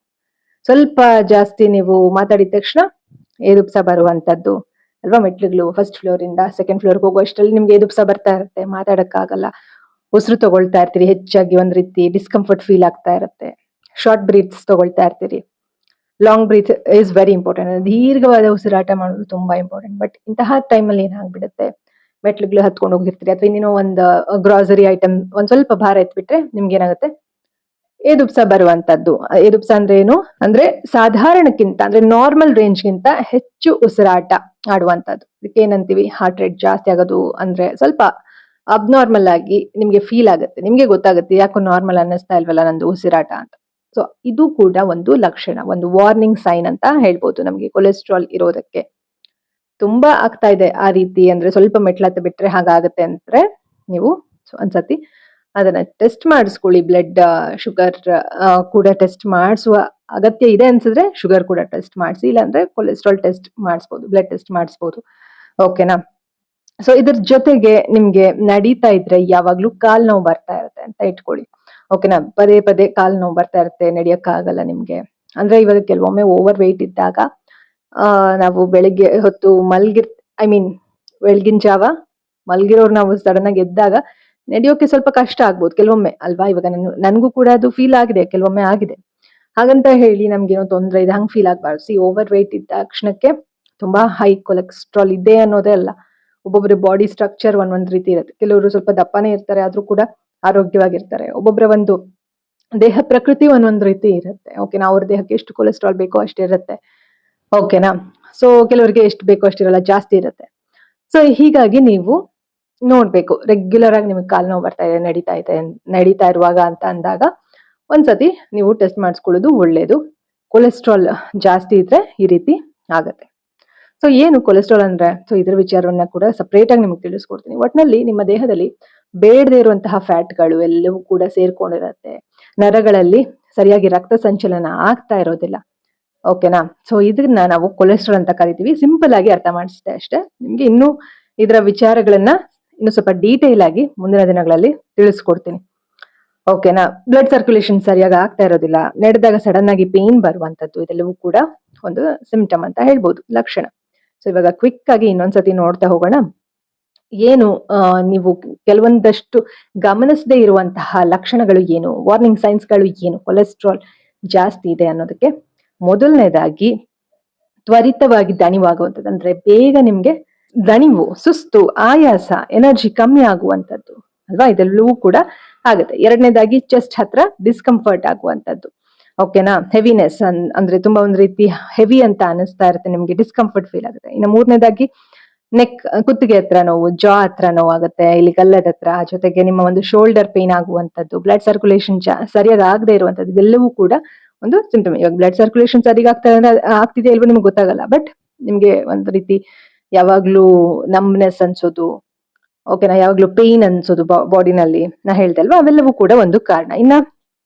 Speaker 1: ಸ್ವಲ್ಪ ಜಾಸ್ತಿ ನೀವು ಮಾತಾಡಿದ ತಕ್ಷಣ ಎದುಪ್ಸ ಬರುವಂತದ್ದು ಅಲ್ವಾ? ಮೆಟ್ಲುಗಳು ಫಸ್ಟ್ ಫ್ಲೋರ್ ಇಂದ ಸೆಕೆಂಡ್ ಫ್ಲೋರ್ಗೆ ಹೋಗುವಷ್ಟರಲ್ಲಿ ನಿಮ್ಗೆ ಎದುಪ್ಸ ಬರ್ತಾ ಇರುತ್ತೆ. ಮಾತಾಡಕ್ಕಾಗಲ್ಲ. ಉಸಿರು ತಗೊಳ್ತಾ ಇರ್ತೀರಿ ಹೆಚ್ಚಾಗಿ, ಒಂದ್ ರೀತಿ ಡಿಸ್ಕಂಫರ್ಟ್ ಫೀಲ್ ಆಗ್ತಾ ಇರುತ್ತೆ. ಶಾರ್ಟ್ ಬ್ರೀತ್ಸ್ ತಗೊಳ್ತಾ ಇರ್ತೀರಿ. Long breath is very important. ದೀರ್ಘವಾದ ಉಸಿರಾಟ ಮಾಡೋದು ತುಂಬಾ ಇಂಪಾರ್ಟೆಂಟ್. ಬಟ್ ಇಂತಹ ಟೈಮಲ್ಲಿ ಏನಾಗ್ಬಿಡುತ್ತೆ, ಮೆಟ್ಲುಗಳು ಹತ್ಕೊಂಡು ಹೋಗಿರ್ತೀರಿ ಅಥವಾ ಇನ್ನೇನೋ ಒಂದು ಗ್ರಾಸರಿ ಐಟಮ್ ಒಂದ್ ಸ್ವಲ್ಪ ಭಾರ ಎತ್ಬಿಟ್ರೆ ನಿಮ್ಗೆ ಏನಾಗುತ್ತೆ, ಎದುಪ್ಸ ಬರುವಂತದ್ದು. ಎದುಪ್ಸ ಅಂದ್ರೆ ಏನು ಅಂದ್ರೆ ಸಾಧಾರಣಕ್ಕಿಂತ ಅಂದ್ರೆ ನಾರ್ಮಲ್ ರೇಂಜ್ಗಿಂತ ಹೆಚ್ಚು ಉಸಿರಾಟ ಆಡುವಂತದ್ದು. ಇದಕ್ಕೆ ಏನಂತೀವಿ, ಹಾರ್ಟ್ ರೇಟ್ ಜಾಸ್ತಿ ಆಗೋದು. ಅಂದ್ರೆ ಸ್ವಲ್ಪ ಅಬ್ನಾರ್ಮಲ್ ಆಗಿ ನಿಮ್ಗೆ ಫೀಲ್ ಆಗುತ್ತೆ. ನಿಮ್ಗೆ ಗೊತ್ತಾಗುತ್ತೆ ಯಾಕೋ ನಾರ್ಮಲ್ ಅನ್ನಿಸ್ತಾ ಇಲ್ವಲ್ಲ ನಂದು ಉಸಿರಾಟ ಅಂತ. ಸೊ ಇದು ಕೂಡ ಒಂದು ಲಕ್ಷಣ, ಒಂದು ವಾರ್ನಿಂಗ್ ಸೈನ್ ಅಂತ ಹೇಳ್ಬೋದು ನಮ್ಗೆ ಕೊಲೆಸ್ಟ್ರಾಲ್ ಇರೋದಕ್ಕೆ. ತುಂಬಾ ಆಗ್ತಾ ಇದೆ ಆ ರೀತಿ ಅಂದ್ರೆ ಸ್ವಲ್ಪ ಮೆಟ್ಲತ್ತ ಬಿಟ್ರೆ ಹಾಗಾಗತ್ತೆ ಅಂದ್ರೆ ನೀವು ಒಂದ್ಸತಿ ಅದನ್ನ ಟೆಸ್ಟ್ ಮಾಡಿಸ್ಕೊಳ್ಳಿ. ಬ್ಲಡ್ ಶುಗರ್ ಕೂಡ ಟೆಸ್ಟ್ ಮಾಡಿಸುವ ಅಗತ್ಯ ಇದೆ ಅನ್ಸಿದ್ರೆ ಶುಗರ್ ಕೂಡ ಟೆಸ್ಟ್ ಮಾಡಿಸಿ, ಇಲ್ಲಾಂದ್ರೆ ಕೊಲೆಸ್ಟ್ರಾಲ್ ಟೆಸ್ಟ್ ಮಾಡಿಸ್ಬೋದು, ಬ್ಲಡ್ ಟೆಸ್ಟ್ ಮಾಡಿಸ್ಬೋದು. ಓಕೆನಾ? ಸೊ ಇದ್ರ ಜೊತೆಗೆ ನಿಮ್ಗೆ ನಡೀತಾ ಇದ್ರೆ ಯಾವಾಗ್ಲೂ ಕಾಲ್ ನೋವು ಬರ್ತಾ ಇರುತ್ತೆ ಅಂತ ಇಟ್ಕೊಳ್ಳಿ. ಓಕೆನಾ? ಪದೇ ಪದೇ ಕಾಲ್ ನೋವು ಬರ್ತಾ ಇರುತ್ತೆ, ನಡಿಯಕ್ಕಾಗಲ್ಲ ನಿಮ್ಗೆ. ಅಂದ್ರೆ ಇವಾಗ ಕೆಲವೊಮ್ಮೆ ಓವರ್ ವೆಯ್ಟ್ ಇದ್ದಾಗ ನಾವು ಬೆಳಿಗ್ಗೆ ಹೊತ್ತು ಬೆಳಗಿನ ಜಾವ ಮಲ್ಗಿರೋರು ನಾವು ಸಡನ್ ಆಗಿ ಎದ್ದಾಗ ನಡೆಯೋಕೆ ಸ್ವಲ್ಪ ಕಷ್ಟ ಆಗ್ಬೋದು ಕೆಲವೊಮ್ಮೆ ಅಲ್ವಾ? ಇವಾಗ ನನ್ಗೂ ಕೂಡ ಅದು ಫೀಲ್ ಆಗಿದೆ, ಕೆಲವೊಮ್ಮೆ ಆಗಿದೆ. ಹಾಗಂತ ಹೇಳಿ ನಮ್ಗೇನೋ ತೊಂದ್ರೆ ಇದೆ ಹಂಗ್ ಫೀಲ್ ಆಗ್ಬಾರ್ದು. ಓವರ್ ವೆಯ್ಟ್ ಇದ್ದ ತಕ್ಷಣಕ್ಕೆ ತುಂಬಾ ಹೈ ಕೊಲೆಸ್ಟ್ರಾಲ್ ಇದೆ ಅನ್ನೋದೇ ಅಲ್ಲ. ಒಬ್ಬೊಬ್ಬರ ಬಾಡಿ ಸ್ಟ್ರಕ್ಚರ್ ಒಂದೊಂದ್ ರೀತಿ ಇರುತ್ತೆ. ಕೆಲವರು ಸ್ವಲ್ಪ ದಪ್ಪನೇ ಇರ್ತಾರೆ, ಆದ್ರೂ ಕೂಡ ಆರೋಗ್ಯವಾಗಿರ್ತಾರೆ. ಒಬ್ಬೊಬ್ಬರ ಒಂದು ದೇಹ ಪ್ರಕೃತಿ ಒಂದೊಂದ್ ರೀತಿ ಇರುತ್ತೆ. ಓಕೆನಾ? ಅವ್ರ ದೇಹಕ್ಕೆ ಎಷ್ಟು ಕೊಲೆಸ್ಟ್ರಾಲ್ ಬೇಕೋ ಅಷ್ಟಿರುತ್ತೆ. ಓಕೆನಾ? ಸೊ ಕೆಲವರಿಗೆ ಎಷ್ಟು ಬೇಕೋ ಅಷ್ಟಿರಲ್ಲ, ಜಾಸ್ತಿ ಇರುತ್ತೆ. ಸೊ ಹೀಗಾಗಿ ನೀವು ನೋಡ್ಬೇಕು, ರೆಗ್ಯುಲರ್ ಆಗಿ ನಿಮ್ಗೆ ಕಾಲ್ ನೋವು ಬರ್ತಾ ಇದೆ, ನಡೀತಾ ಇರುವಾಗ ಅಂತ ಅಂದಾಗ ಒಂದ್ಸತಿ ನೀವು ಟೆಸ್ಟ್ ಮಾಡಿಸ್ಕೊಳ್ಳೋದು ಒಳ್ಳೇದು. ಕೊಲೆಸ್ಟ್ರಾಲ್ ಜಾಸ್ತಿ ಇದ್ರೆ ಈ ರೀತಿ ಆಗತ್ತೆ. ಸೊ ಏನು ಕೊಲೆಸ್ಟ್ರಾಲ್ ಅಂದ್ರೆ, ಸೊ ಇದ್ರ ವಿಚಾರವನ್ನ ಕೂಡ ಸಪರೇಟ್ ಆಗಿ ನಿಮ್ಗೆ ತಿಳಿಸ್ಕೊಡ್ತೀನಿ. ಒಟ್ನಲ್ಲಿ ನಿಮ್ಮ ದೇಹದಲ್ಲಿ ಬೇಡದೇ ಇರುವಂತಹ ಫ್ಯಾಟ್ಗಳು ಎಲ್ಲವೂ ಕೂಡ ಸೇರ್ಕೊಂಡಿರತ್ತೆ. ನರಗಳಲ್ಲಿ ಸರಿಯಾಗಿ ರಕ್ತ ಸಂಚಲನ ಆಗ್ತಾ ಇರೋದಿಲ್ಲ. ಓಕೆನಾ? ಸೊ ಇದನ್ನ ನಾವು ಕೊಲೆಸ್ಟ್ರಾಲ್ ಅಂತ ಕರಿತೀವಿ. ಸಿಂಪಲ್ ಆಗಿ ಅರ್ಥ ಮಾಡಿಸಿದೆ ಅಷ್ಟೇ. ನಿಮ್ಗೆ ಇನ್ನೂ ಇದರ ವಿಚಾರಗಳನ್ನ ಇನ್ನು ಸ್ವಲ್ಪ ಡೀಟೇಲ್ ಆಗಿ ಮುಂದಿನ ದಿನಗಳಲ್ಲಿ ತಿಳಿಸ್ಕೊಡ್ತೀನಿ. ಓಕೆನಾ? ಬ್ಲಡ್ ಸರ್ಕ್ಯುಲೇಷನ್ ಸರಿಯಾಗಿ ಆಗ್ತಾ ಇರೋದಿಲ್ಲ, ನಡೆದಾಗ ಸಡನ್ ಆಗಿ ಪೇನ್ ಬರುವಂತದ್ದು, ಇದೆಲ್ಲವೂ ಕೂಡ ಒಂದು ಸಿಂಪ್ಟಮ್ ಅಂತ ಹೇಳ್ಬೋದು, ಲಕ್ಷಣ. ಸೊ ಇವಾಗ ಕ್ವಿಕ್ ಆಗಿ ಇನ್ನೊಂದ್ಸತಿ ನೋಡ್ತಾ ಹೋಗೋಣ. ಏನು ನೀವು ಕೆಲವೊಂದಷ್ಟು ಗಮನಿಸದೇ ಇರುವಂತಹ ಲಕ್ಷಣಗಳು ಏನು, ವಾರ್ನಿಂಗ್ ಸೈನ್ಸ್ಗಳು ಏನು ಕೊಲೆಸ್ಟ್ರಾಲ್ ಜಾಸ್ತಿ ಇದೆ ಅನ್ನೋದಕ್ಕೆ. ಮೊದಲನೇದಾಗಿ ತ್ವರಿತವಾಗಿ ದಣಿವಾಗುವಂಥದ್ದು. ಅಂದ್ರೆ ಬೇಗ ನಿಮ್ಗೆ ದಣಿವು, ಸುಸ್ತು, ಆಯಾಸ, ಎನರ್ಜಿ ಕಮ್ಮಿ ಆಗುವಂಥದ್ದು ಅಲ್ವಾ? ಇದೆಲ್ಲವೂ ಕೂಡ ಆಗುತ್ತೆ. ಎರಡನೇದಾಗಿ ಚೆಸ್ಟ್ ಹತ್ರ ಡಿಸ್ಕಂಫರ್ಟ್ ಆಗುವಂಥದ್ದು. ಓಕೆನಾ? ಹೆವಿನೆಸ್ ಅಂದ್ರೆ ತುಂಬಾ ಒಂದ್ ರೀತಿ ಹೆವಿ ಅಂತ ಅನಿಸ್ತಾ ಇರುತ್ತೆ ನಿಮ್ಗೆ, ಡಿಸ್ಕಂಫರ್ಟ್ ಫೀಲ್ ಆಗುತ್ತೆ. ಇನ್ನು ಮೂರನೇದಾಗಿ ಕುತ್ತಿಗೆ ಹತ್ರ ನೋವು, ಜಾ ಹತ್ರ ನೋವು ಆಗುತ್ತೆ, ಇಲ್ಲಿ ಗಲ್ಲದ ಹತ್ರ. ಜೊತೆಗೆ ನಿಮ್ಮ ಒಂದು ಶೋಲ್ಡರ್ ಪೇನ್ ಆಗುವಂಥದ್ದು, ಬ್ಲಡ್ ಸರ್ಕ್ಯುಲೇಷನ್ ಸರಿಯಾಗಿ ಆಗದೆ ಇರುವಂತದ್ದು, ಇದೆಲ್ಲವೂ ಕೂಡ ಒಂದು ಸಿಂಪ್ಟಮ್. ಇವಾಗ ಬ್ಲಡ್ ಸರ್ಕ್ಯುಲೇಷನ್ ಸರಿಯಾಗಿ ಆಗ್ತಿದೆ ಇಲ್ವೋ ನಿಮ್ಗೆ ಗೊತ್ತಾಗಲ್ಲ, ಬಟ್ ನಿಮ್ಗೆ ಒಂದ್ ರೀತಿ ಯಾವಾಗ್ಲೂ ನಮ್ನೆಸ್ ಅನ್ಸೋದು, ಓಕೆನಾ, ಯಾವಾಗ್ಲೂ ಪೇನ್ ಅನ್ಸೋದು ಬಾಡಿನಲ್ಲಿ, ನಾ ಹೇಳ್ದೆ ಅಲ್ವಾ, ಅವೆಲ್ಲವೂ ಕೂಡ ಒಂದು ಕಾರಣ. ಇನ್ನ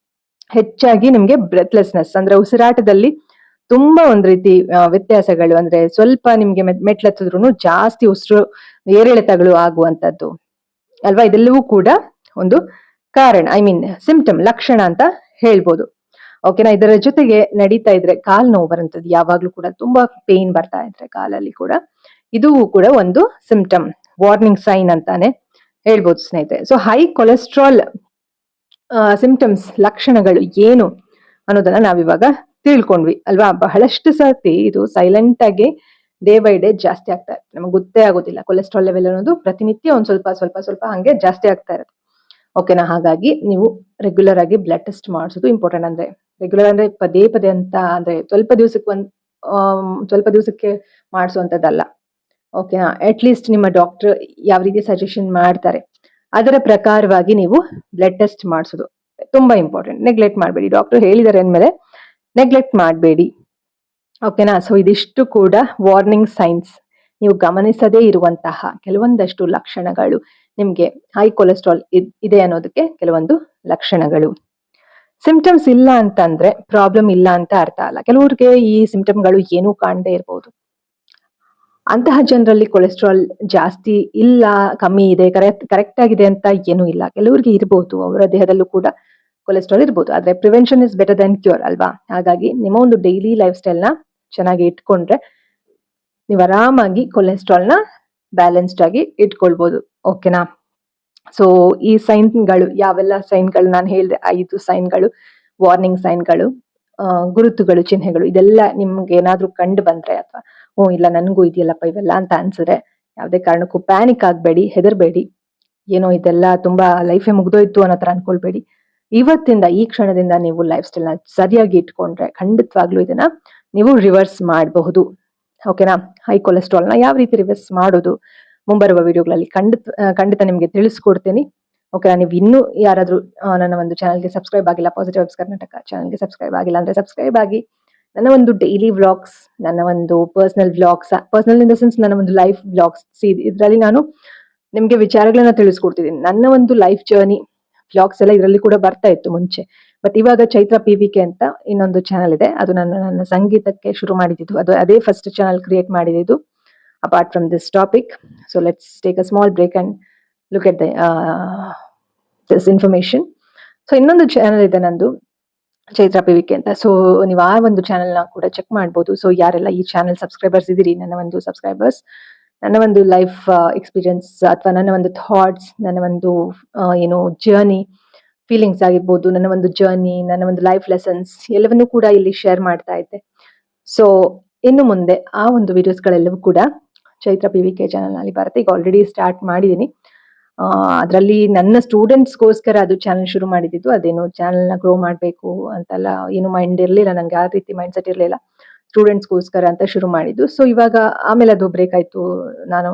Speaker 1: ಹೆಚ್ಚಾಗಿ ನಿಮ್ಗೆ ಬ್ರೆತ್ಲೆಸ್ನೆಸ್ ಅಂದ್ರೆ ಉಸಿರಾಟದಲ್ಲಿ ತುಂಬಾ ಒಂದ್ ರೀತಿ ವ್ಯತ್ಯಾಸಗಳು, ಅಂದ್ರೆ ಸ್ವಲ್ಪ ನಿಮ್ಗೆ ಮೆಟ್ಲತ್ತಿದ್ರು ಜಾಸ್ತಿ ಉಸಿರು ಏರಿಳಿತಗಳು ಆಗುವಂತದ್ದು ಅಲ್ವಾ? ಇದೆಲ್ಲವೂ ಕೂಡ ಒಂದು ಕಾರಣ, ಸಿಂಪ್ಟಮ್, ಲಕ್ಷಣ ಅಂತ ಹೇಳ್ಬೋದು. ಓಕೆನಾ? ಇದರ ಜೊತೆಗೆ ನಡೀತಾ ಇದ್ರೆ ಕಾಲ್ ನೋವು ಬರುವಂತದ್ದು, ಯಾವಾಗ್ಲೂ ಕೂಡ ತುಂಬಾ ಪೇನ್ ಬರ್ತಾ ಇದ್ರೆ ಕಾಲಲ್ಲಿ ಕೂಡ, ಇದು ಕೂಡ ಒಂದು ಸಿಂಪ್ಟಮ್, ವಾರ್ನಿಂಗ್ ಸೈನ್ ಅಂತಾನೆ ಹೇಳ್ಬೋದು ಸ್ನೇಹಿತರೆ. ಸೊ ಹೈ ಕೊಲೆಸ್ಟ್ರಾಲ್ ಸಿಂಪ್ಟಮ್ಸ್, ಲಕ್ಷಣಗಳು ಏನು ಅನ್ನೋದನ್ನ ನಾವಿವಾಗ ತಿಳ್ಕೊಂಡ್ವಿ ಅಲ್ವಾ? ಬಹಳಷ್ಟು ಸರ್ತಿ ಇದು ಸೈಲೆಂಟ್ ಆಗಿ ಡೇ ಬೈ ಡೇ ಜಾಸ್ತಿ ಆಗ್ತಾ ಇರುತ್ತೆ, ನಮಗೆ ಗೊತ್ತೇ ಆಗೋದಿಲ್ಲ. ಕೊಲೆಸ್ಟ್ರಾಲ್ ಲೆವೆಲ್ ಅನ್ನೋದು ಪ್ರತಿನಿತ್ಯ ಒಂದ್ ಸ್ವಲ್ಪ ಸ್ವಲ್ಪ ಸ್ವಲ್ಪ ಹಂಗೆ ಜಾಸ್ತಿ ಆಗ್ತಾ ಇರುತ್ತೆ. ಓಕೆನಾ. ಹಾಗಾಗಿ ನೀವು ರೆಗ್ಯುಲರ್ ಆಗಿ ಬ್ಲಡ್ ಟೆಸ್ಟ್ ಮಾಡಿಸೋದು ಇಂಪಾರ್ಟೆಂಟ್. ಅಂದ್ರೆ ರೆಗ್ಯುಲರ್ ಅಂದ್ರೆ ಪದೇ ಪದೇ ಅಂತ ಅಂದ್ರೆ ಸ್ವಲ್ಪ ದಿವಸಕ್ಕೆ ಮಾಡಿಸುವಂಥದ್ದಲ್ಲ. ಓಕೆನಾ. ಅಟ್ಲೀಸ್ಟ್ ನಿಮ್ಮ ಡಾಕ್ಟರ್ ಯಾವ ರೀತಿ ಸಜೆಷನ್ ಮಾಡ್ತಾರೆ ಅದರ ಪ್ರಕಾರವಾಗಿ ನೀವು ಬ್ಲಡ್ ಟೆಸ್ಟ್ ಮಾಡಿಸೋದು ತುಂಬಾ ಇಂಪಾರ್ಟೆಂಟ್. ನೆಗ್ಲೆಕ್ಟ್ ಮಾಡಬೇಡಿ. ಡಾಕ್ಟರ್ ಹೇಳಿದ್ದಾರೆ ಅಂದಮೇಲೆ ನೆಗ್ಲೆಕ್ಟ್ ಮಾಡಬೇಡಿ. ಓಕೆನಾ. ಸೊ ಇದಿಷ್ಟು ಕೂಡ ವಾರ್ನಿಂಗ್ ಸೈನ್ಸ್. ನೀವು ಗಮನಿಸದೇ ಇರುವಂತಹ ಕೆಲವೊಂದಷ್ಟು ಲಕ್ಷಣಗಳು, ನಿಮ್ಗೆ ಹೈ ಕೊಲೆಸ್ಟ್ರಾಲ್ ಇದೆ ಅನ್ನೋದಕ್ಕೆ ಕೆಲವೊಂದು ಲಕ್ಷಣಗಳು. ಸಿಂಪ್ಟಮ್ಸ್ ಇಲ್ಲ ಅಂತಂದ್ರೆ ಪ್ರಾಬ್ಲಮ್ ಇಲ್ಲ ಅಂತ ಅರ್ಥ ಅಲ್ಲ. ಕೆಲವ್ರಿಗೆ ಈ ಸಿಂಪ್ಟಮ್ಗಳು ಏನೂ ಕಾಣದೇ ಇರಬಹುದು. ಅಂತಹ ಜನರಲ್ಲಿ ಕೊಲೆಸ್ಟ್ರಾಲ್ ಜಾಸ್ತಿ ಇಲ್ಲ, ಕಮ್ಮಿ ಇದೆ, ಕರೆಕ್ಟ್ ಆಗಿದೆ ಅಂತ ಏನೂ ಇಲ್ಲ. ಕೆಲವರಿಗೆ ಇರಬಹುದು, ಅವರ ದೇಹದಲ್ಲೂ ಕೂಡ ಕೊಲೆಸ್ಟ್ರಾಲ್ ಇರ್ಬೋದು. ಆದ್ರೆ prevention is better than cure ಅಲ್ವಾ. ಹಾಗಾಗಿ ನಿಮ್ಮ ಒಂದು ಡೈಲಿ ಲೈಫ್ ಸ್ಟೈಲ್ ನ ಚೆನ್ನಾಗಿ ಇಟ್ಕೊಂಡ್ರೆ ನೀವು ಆರಾಮಾಗಿ ಕೊಲೆಸ್ಟ್ರಾಲ್ನ ಬ್ಯಾಲೆನ್ಸ್ಡ್ ಆಗಿ ಇಟ್ಕೊಳ್ಬಹುದು. ಓಕೆನಾ. ಸೊ ಈ ಸೈನ್ಗಳು ಯಾವೆಲ್ಲ ಸೈನ್ಗಳು ನಾನು ಹೇಳಿದೆ, 5 ಸೈನ್ಗಳು, ವಾರ್ನಿಂಗ್ ಸೈನ್ಗಳು, ಗುರುತುಗಳು, ಚಿಹ್ನೆಗಳು, ಇದೆಲ್ಲ ನಿಮ್ಗೆ ಏನಾದ್ರೂ ಕಂಡು ಬಂದ್ರೆ ಅಥವಾ ಇಲ್ಲ ನನಗೂ ಇದೆಯಲ್ಲಪ್ಪ ಇವೆಲ್ಲ ಅಂತ ಅನ್ಸಿದ್ರೆ ಯಾವುದೇ ಕಾರಣಕ್ಕೂ ಪ್ಯಾನಿಕ್ ಆಗಬೇಡಿ, ಹೆದರ್ಬೇಡಿ. ಏನೋ ಇದೆಲ್ಲ ತುಂಬಾ ಲೈಫೇ ಮುಗ್ದೋಯ್ತು ಅನ್ನೋ ತರ ಅನ್ಕೊಳ್ಬೇಡಿ. ಇವತ್ತಿಂದ ಈ ಕ್ಷಣದಿಂದ ನೀವು ಲೈಫ್ ಸ್ಟೈಲ್ ನ ಸರಿಯಾಗಿ ಇಟ್ಕೊಂಡ್ರೆ ಖಂಡಿತವಾಗ್ಲೂ ಇದನ್ನ ನೀವು ರಿವರ್ಸ್ ಮಾಡಬಹುದು. ಓಕೆನಾ. ಹೈ ಕೊಲೆಸ್ಟ್ರಾಲ್ ನ ಯಾವ ರೀತಿ ರಿವರ್ಸ್ ಮಾಡೋದು ಮುಂಬರುವ ವಿಡಿಯೋಗಳಲ್ಲಿ ಖಂಡಿತ ನಿಮ್ಗೆ ತಿಳಿಸ್ಕೊಡ್ತೀನಿ. ಓಕೆನಾ. ನೀವು ಇನ್ನೂ ಯಾರಾದ್ರೂ ನನ್ನ ಒಂದು ಚಾನಲ್ಗೆ ಸಬ್ಸ್ಕ್ರೈಬ್ ಆಗಿಲ್ಲ, ಪಾಸಿಟಿವ್ ವೈಬ್ಸ್ ಕರ್ನಾಟಕ ಚಾನಲ್ಗೆ ಸಬ್ಸ್ಕ್ರೈಬ್ ಆಗಿಲ್ಲ ಅಂದ್ರೆ ಸಬ್ಸ್ಕ್ರೈಬ್ ಆಗಿ. ನನ್ನ ಒಂದು ಡೈಲಿ ವ್ಲಾಗ್ಸ್, ನನ್ನ ಒಂದು personal vlogs, personal in the sense ನನ್ನ ಒಂದು ಲೈಫ್ ವ್ಲಾಗ್ಸ್, ಇದರಲ್ಲಿ ನಾನು ನಿಮ್ಗೆ ವಿಚಾರಗಳನ್ನ ತಿಳಿಸ್ಕೊಡ್ತಿದ್ದೀನಿ. ನನ್ನ ಒಂದು ಲೈಫ್ ಜರ್ನಿ ವ್ಲಾಗ್ಸ್ ಎಲ್ಲ ಇದರಲ್ಲಿ ಕೂಡ ಬರ್ತಾ ಇತ್ತು ಮುಂಚೆ. ಬಟ್ ಇವಾಗ ಚೈತ್ರ PVK ಅಂತ ಇನ್ನೊಂದು ಚಾನಲ್ ಇದೆ. ಅದು ನನ್ನ ಸಂಗೀತಕ್ಕೆ ಶುರು ಮಾಡಿದ್ದು. ಅದೇ ಫಸ್ಟ್ ಚಾನಲ್ ಕ್ರಿಯೇಟ್ ಮಾಡಿದ್ದು apart from this topic. So let's take a small break and look at this information. So ಇನ್ನೊಂದು ಚಾನಲ್ ಇದೆ ನಂದು, ಚೈತ್ರ PVK ಅಂತ. ಸೊ ನೀವು ಆ ಒಂದು ಚಾನಲ್ ನ ಕೂಡ ಚೆಕ್ ಮಾಡ್ಬೋದು. ಸೊ ಯಾರೆಲ್ಲ ಈ ಚಾನಲ್ ಸಬ್ಸ್ಕ್ರೈಬರ್ಸ್ ಇದೀರಿ, ನನ್ನ ಒಂದು ಸಬ್ಸ್ಕ್ರೈಬರ್ಸ್, ನನ್ನ ಒಂದು ಲೈಫ್ ಎಕ್ಸ್ಪೀರಿಯನ್ಸ್ ಅಥವಾ ನನ್ನ ಒಂದು ಥಾಟ್ಸ್, ನನ್ನ ಒಂದು ಏನು ಜರ್ನಿ, ಫೀಲಿಂಗ್ಸ್ ಆಗಿರ್ಬೋದು, ನನ್ನ ಒಂದು ಜರ್ನಿ, ನನ್ನ ಒಂದು ಲೈಫ್ ಲೆಸನ್ಸ್ ಎಲ್ಲವನ್ನೂ ಕೂಡ ಇಲ್ಲಿ ಶೇರ್ ಮಾಡ್ತಾ ಇದ್ದೆ. ಸೊ ಇನ್ನು ಮುಂದೆ ಆ ಒಂದು ವಿಡಿಯೋಸ್ಗಳೆಲ್ಲವೂ ಕೂಡ ಚೈತ್ರ PVK ಚಾನಲ್ ನಲ್ಲಿ ಬರುತ್ತೆ. ಈಗ ಆಲ್ರೆಡಿ ಸ್ಟಾರ್ಟ್ ಮಾಡಿದ್ದೀನಿ. ಅದರಲ್ಲಿ ನನ್ನ ಸ್ಟೂಡೆಂಟ್ಸ್ಗೋಸ್ಕರ ಅದು ಚಾನಲ್ ಶುರು ಮಾಡಿದ್ದು. ಅದೇನು ಚಾನಲ್ ನ ಗ್ರೋ ಮಾಡಬೇಕು ಅಂತೆಲ್ಲ ಏನು ಮೈಂಡ್ ಇರಲಿಲ್ಲ, ನಂಗೆ ಆ ರೀತಿ ಮೈಂಡ್ ಸೆಟ್ ಇರಲಿಲ್ಲ. ಸ್ಟೂಡೆಂಟ್ಸ್ಗೋಸ್ಕರ ಅಂತ ಶುರು ಮಾಡಿದ್ದು. ಸೊ ಇವಾಗ ಆಮೇಲೆ ಅದು ಬ್ರೇಕ್ ಆಯ್ತು. ನಾನು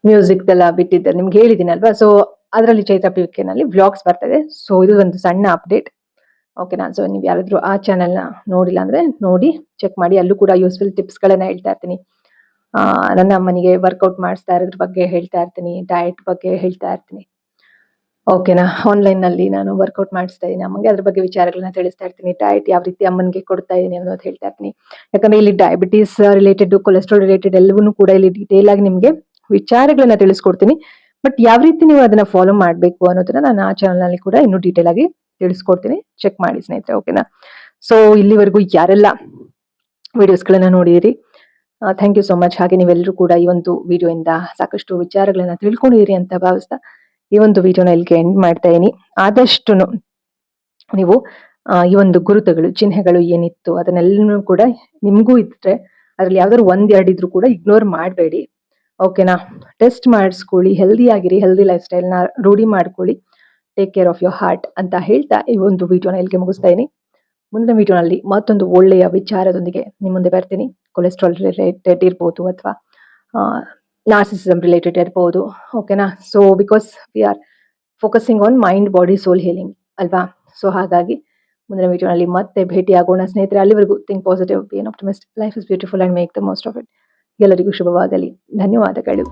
Speaker 1: ಮ್ಯೂಸಿಕ್ ಎಲ್ಲ ಬಿಟ್ಟಿದ್ದೆ, ನಿಮ್ಗೆ ಹೇಳಿದ್ದೀನಿ ಅಲ್ವಾ. ಸೊ ಅದರಲ್ಲಿ ಚೈತ್ರ PVK ನಲ್ಲಿ ವ್ಲಾಗ್ಸ್ ಬರ್ತದೆ. ಸೊ ಇದು ಒಂದು ಸಣ್ಣ ಅಪ್ಡೇಟ್. ಓಕೆನಾ. ಸೊ ನೀವು ಯಾರಾದ್ರೂ ಆ ಚಾನಲ್ ನ ನೋಡಿಲ್ಲ ಅಂದ್ರೆ ನೋಡಿ, ಚೆಕ್ ಮಾಡಿ. ಅಲ್ಲೂ ಕೂಡ ಯೂಸ್ಫುಲ್ ಟಿಪ್ಸ್ ಗಳನ್ನ ಹೇಳ್ತಾ ಇರ್ತೀನಿ. ನನ್ನ ಅಮ್ಮನಿಗೆ ವರ್ಕೌಟ್ ಮಾಡಿಸ್ತಾ ಇರೋದ್ರ ಬಗ್ಗೆ ಹೇಳ್ತಾ ಇರ್ತೀನಿ, ಡಯಟ್ ಬಗ್ಗೆ ಹೇಳ್ತಾ ಇರ್ತೀನಿ. ಓಕೆನಾ. ಆನ್ಲೈನ್ ನಲ್ಲಿ ನಾನು ವರ್ಕೌಟ್ ಮಾಡಿಸ್ತಾ ಇದ್ದೀನಿ ಅಮ್ಮಂಗೆ, ಅದ್ರ ಬಗ್ಗೆ ವಿಚಾರಗಳನ್ನ ತಿಳಿಸ್ತಾ ಇರ್ತೀನಿ. ಡಯಟ್ ಯಾವ ರೀತಿ ಅಮ್ಮನಿಗೆ ಕೊಡ್ತಾ ಇದ್ದೀನಿ ಅನ್ನೋದು ಹೇಳ್ತಾ ಇರ್ತೀನಿ. ಯಾಕಂದ್ರೆ ಇಲ್ಲಿ ಡಯಾಬಿಟೀಸ್ ರಿಲೇಟೆಡ್, ಕೊಲೆಸ್ಟ್ರಾಲ್ ರಿಲೇಟೆಡ್ ಎಲ್ಲವನ್ನೂ ಕೂಡ ಇಲ್ಲಿ ಡೀಟೇಲ್ ಆಗಿ ನಿಮ್ಗೆ ವಿಚಾರಗಳನ್ನ ತಿಳಿಸ್ಕೊಡ್ತೀನಿ. ಬಟ್ ಯಾವ ರೀತಿ ನೀವು ಅದನ್ನ ಫಾಲೋ ಮಾಡ್ಬೇಕು ಅನ್ನೋದನ್ನ ನಾನು ಆ ಚಾನಲ್ ನಲ್ಲಿ ಕೂಡ ಇನ್ನೂ ಡೀಟೇಲ್ ಆಗಿ ತಿಳಿಸ್ಕೊಡ್ತೀನಿ. ಚೆಕ್ ಮಾಡಿ ಸ್ನೇಹಿತರೆ. ಓಕೆನಾ. ಸೊ ಇಲ್ಲಿವರೆಗೂ ಯಾರೆಲ್ಲ ವಿಡಿಯೋಸ್ಗಳನ್ನ ನೋಡಿದಿರಿ, ಥ್ಯಾಂಕ್ ಯು ಸೋ ಮಚ್. ಹಾಗೆ ನೀವೆಲ್ಲರೂ ಕೂಡ ಈ ಒಂದು ವಿಡಿಯೋ ಇಂದ ಸಾಕಷ್ಟು ವಿಚಾರಗಳನ್ನ ತಿಳ್ಕೊಂಡಿದ್ದೀರಿ ಅಂತ ಭಾವಿಸ್ತಾ ಈ ಒಂದು ವಿಡಿಯೋನ ಇಲ್ಲಿಗೆ ಎಂಡ್ ಮಾಡ್ತಾ ಇದೀನಿ. ಆದಷ್ಟು ನೀವು ಈ ಒಂದು ಗುರುತುಗಳು, ಚಿಹ್ನೆಗಳು ಏನಿತ್ತು ಅದನ್ನೆಲ್ಲನೂ ಕೂಡ ನಿಮ್ಗೂ ಇದ್ರೆ ಅದ್ರಲ್ಲಿ ಯಾವ್ದಾದ್ರು 1-2 ಇದ್ರೂ ಕೂಡ ಇಗ್ನೋರ್ ಮಾಡಬೇಡಿ. ಓಕೆನಾ. ಟೆಸ್ಟ್ ಮಾಡಿಸ್ಕೊಳ್ಳಿ, ಹೆಲ್ದಿ ಆಗಿರಿ, ಹೆಲ್ದಿ ಲೈಫ್ ಸ್ಟೈಲ್ ನ ರೂಢಿ ಮಾಡ್ಕೊಳ್ಳಿ, take care of your heart ಅಂತ ಹೇಳ್ತಾ ಈ ಒಂದು ವಿಡಿಯೋನ ಇಲ್ಲಿಗೆ ಮುಗಿಸ್ತಾ ಇದೀನಿ. ಮುಂದಿನ ವಿಡಿಯೋನಲ್ಲಿ ಮತ್ತೊಂದು ಒಳ್ಳೆಯ ವಿಚಾರದೊಂದಿಗೆ ನಿಮ್ಮ ಮುಂದೆ ಬರ್ತೀನಿ. ಕೊಲೆಸ್ಟ್ರಾಲ್ ರಿಲೇಟೆಡ್ ಇರ್ಬೋದು ಅಥವಾ ನಾರ್ಸಿಸಿಸಮ್ ರಿಲೇಟೆಡ್ ಇರ್ಬೋದು. ಓಕೆನಾ. So because we are focusing on mind, body, soul healing ಅಲ್ವಾ. ಸೊ ಹಾಗಾಗಿ ಮುಂದಿನ ವಿಡಿಯೋನಲ್ಲಿ ಮತ್ತೆ ಭೇಟಿ ಆಗೋಣ ಸ್ನೇಹಿತರೆ. ಅಲ್ಲಿವರೆಗೂ think positive, be an optimist, life is beautiful and make the most of it. ಎಲ್ಲರಿಗೂ ಶುಭವಾಗಲಿ. ಧನ್ಯವಾದಗಳು.